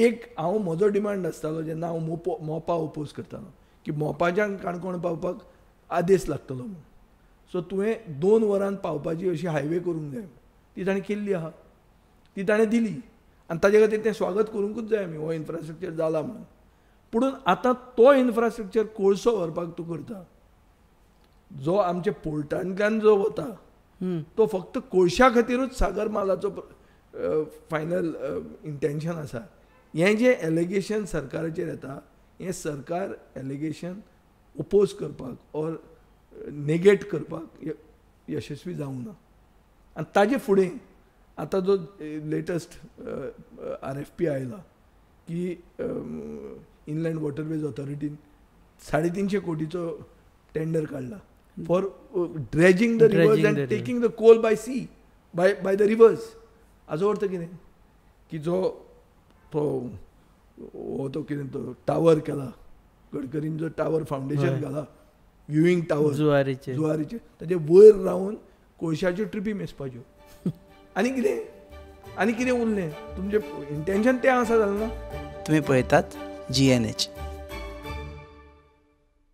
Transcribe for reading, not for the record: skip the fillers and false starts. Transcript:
एक हांव म्हजो डिमांड आसतालो जेन्ना हांव मोपा ओपोज करतालो की मोपाच्यान काणकोण पावपाक आदेस लागतलो म्हणून. सो तुवें 2 वरांत पावपाची अशी हायवे करूंक जाय. ती ताणें केल्ली आहा, ती ताणें दिली आनी ताजे खातीर तें स्वागत करूंकूच जाय आमी हो इन्फ्रास्ट्रक्चर जाला म्हणून. पुणून आतां तो इन्फ्रास्ट्रक्चर कोळसो व्हरपाक तूं करता जो आमच्या पोर्टांतल्यान जो वता तो फक्त कोळशा खातीरूच सागर मालाचो फायनल इंटेन्शन आसा. हें जें एलिगेशन सरकाराचेर येता हें सरकार एलिगेशन ओपोज करपाक ऑर नेगेट करपाक यशस्वी जावंक ना. आनी ताजे फुडें आतां जो लेटस्ट RFP आयला की इनलँड वॉटरवेज ऑथॉरिटीन 350 कोटीचो टेंडर काडला for dredging the rivers and taking the coal by sea by the rivers. हाचो अर्थ कितें की जो तो कितें तो टावर केला गडकरीन जो टावर फावंडेशन घाला व्ह्युईंग टावर जुवारीचे ताजे वयर रावन कोळशाच्यो ट्रिपी मेजपाच्यो आनी कितें उरलें तुमचें इंटेन्शन तें आसा जालें ना. तुम्ही पळयतात GNH.